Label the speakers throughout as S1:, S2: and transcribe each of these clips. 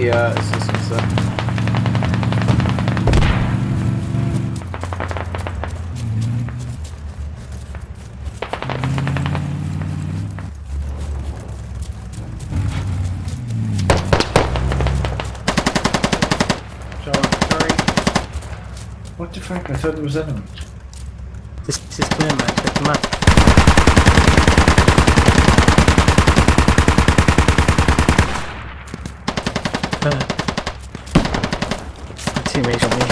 S1: the assistance then.
S2: Sorry. What the fuck? I thought there was enemies.
S3: This is clear, man. Check the map. My teammates on me.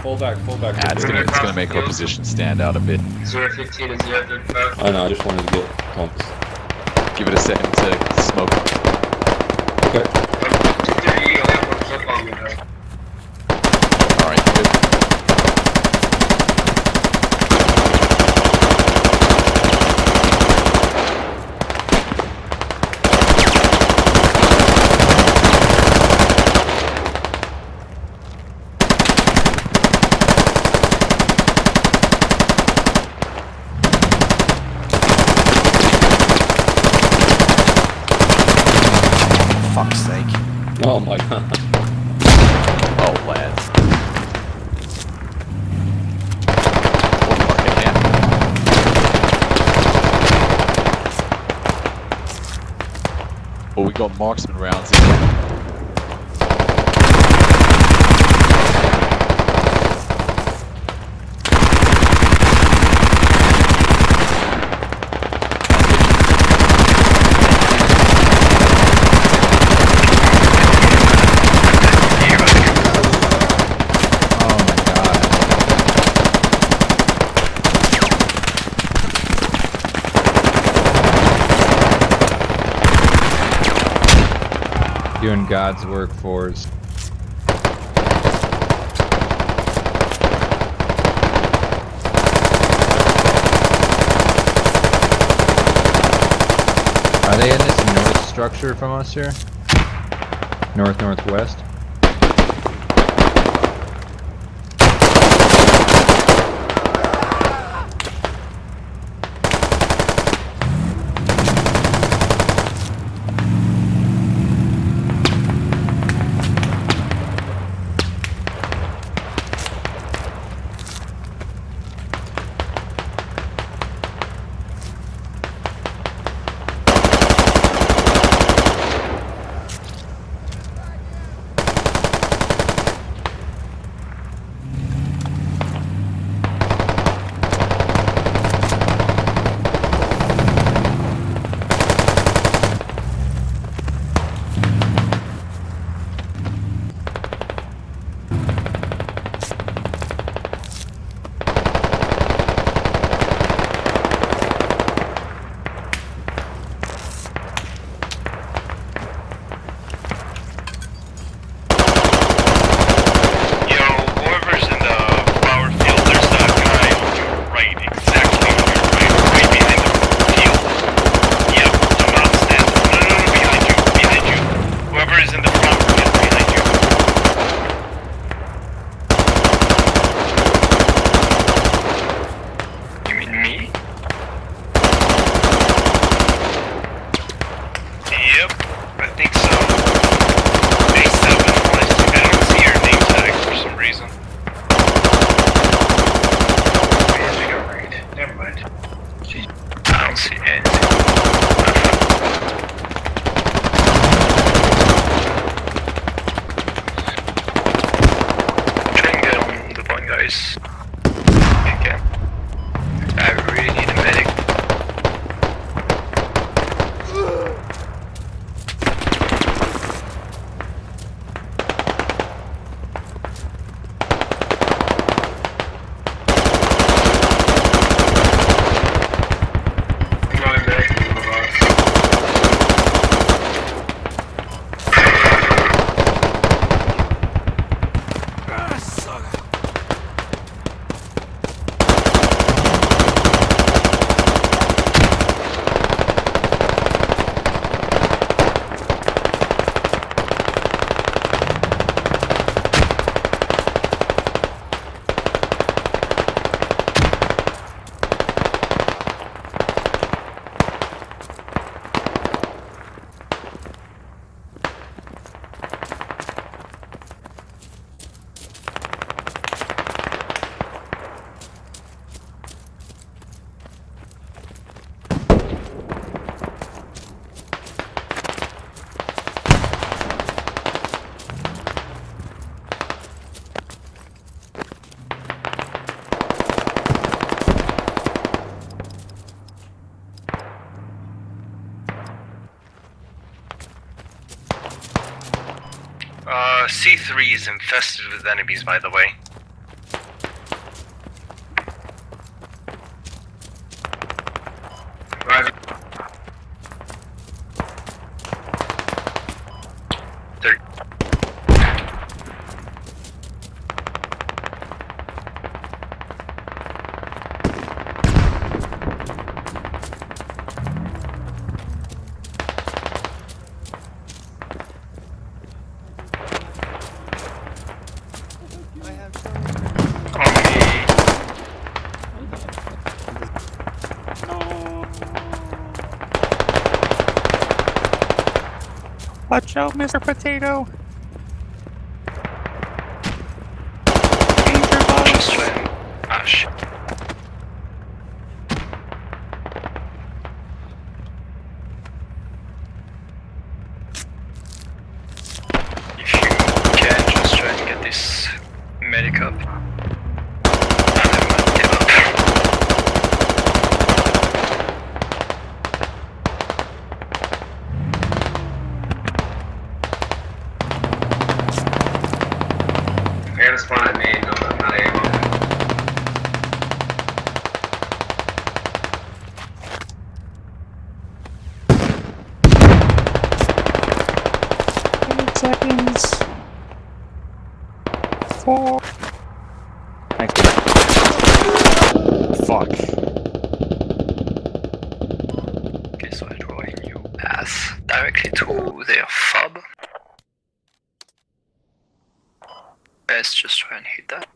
S1: Full back.
S4: Yeah, it's gonna make our position stand out a bit.
S5: 015 and 035.
S6: I know, I just wanted to get comps.
S4: Give it a second to smoke.
S6: Okay.
S5: 230, you only have one clip on me though.
S4: Alright, good.
S3: Fuck's sake.
S6: Oh my god.
S4: Oh, lads. Oh, fucking man. Oh, we got marksman rounds here.
S7: Doing God's work for us. Are they in this north structure from us here? Northwest?
S8: 3 is infested with enemies, by the way.
S5: Roger.
S3: Watch out, Mr. Potato!
S8: Just win. Ah, shit. If you can, just try and get this medic up. Give up.
S5: I gotta spawn at main, no, I'm not able.
S3: Seconds. 4. Thanks.
S8: Fuck. Okay, so I draw a new path directly to their fob. Let's just try and hit that.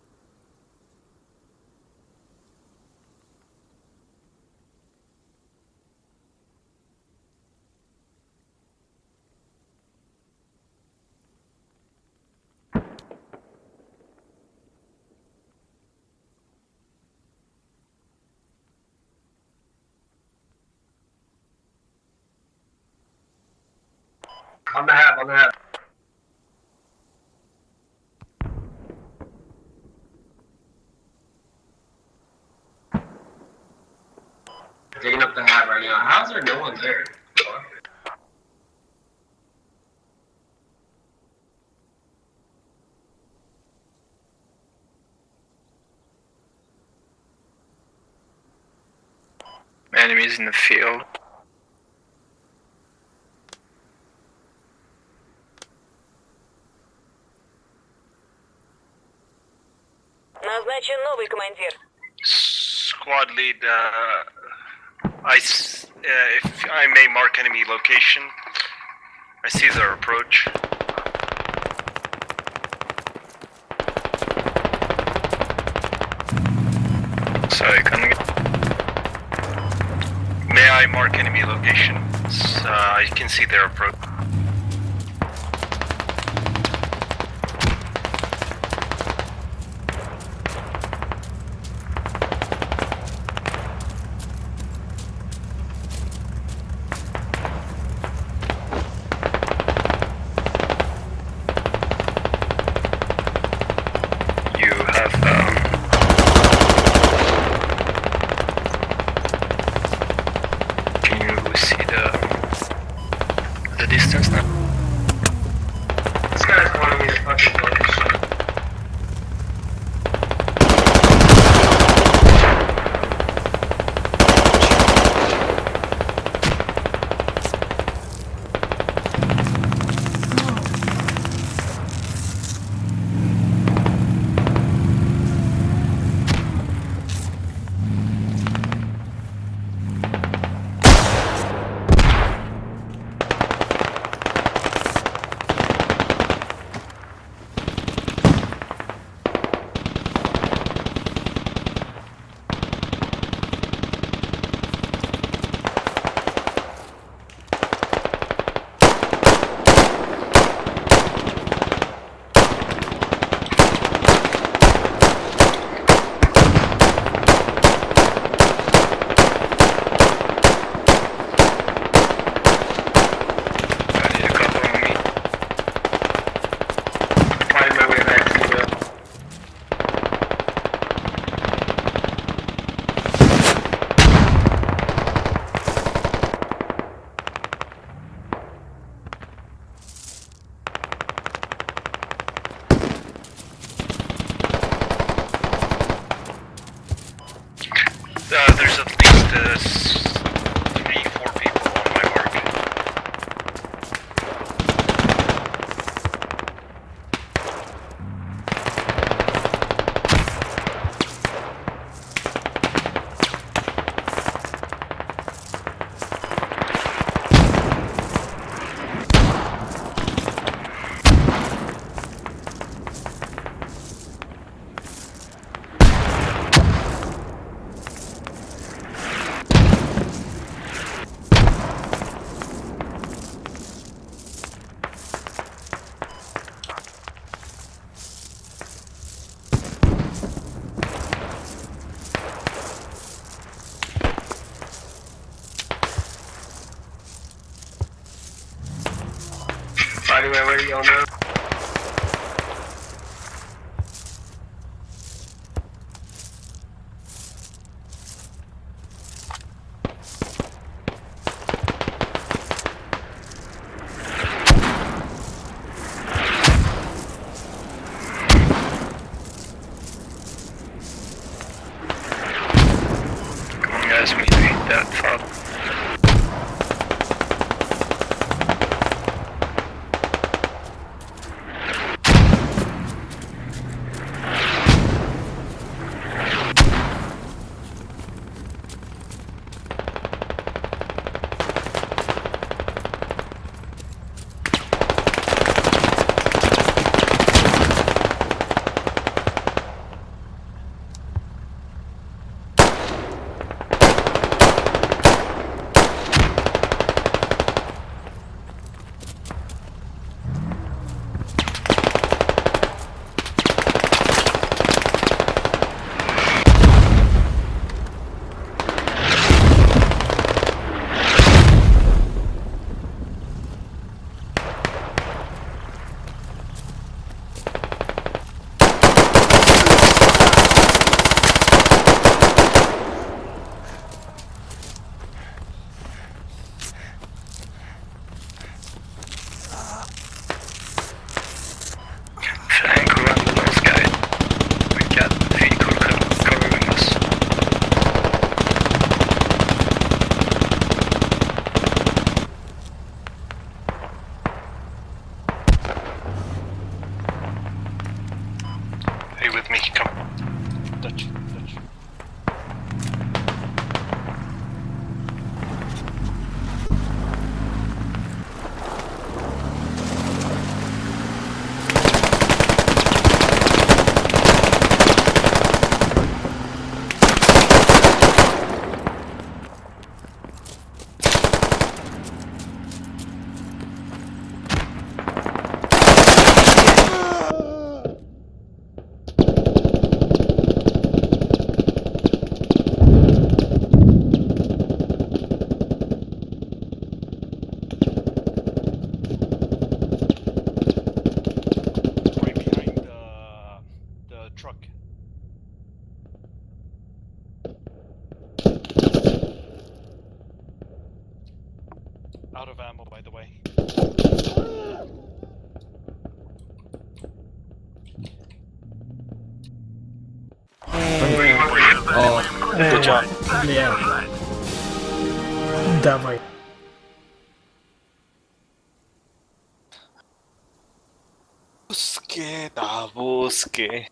S5: On the hab, on the hab. Digging up the hab right now. How's there no one there?
S8: Enemies in the field.
S9: Назначен новый командир.
S8: Squad lead, if I may mark enemy location, I see their approach. Sorry, may I mark enemy location? You can see their approach. You have can you see the distance that far. Flank around the north guy. We got vehicle covering us. Are you with me? Come. Touch.
S10: Right behind the truck. Out of ammo, by the way.
S1: Good job.
S2: Damay.
S1: Busque, da busque.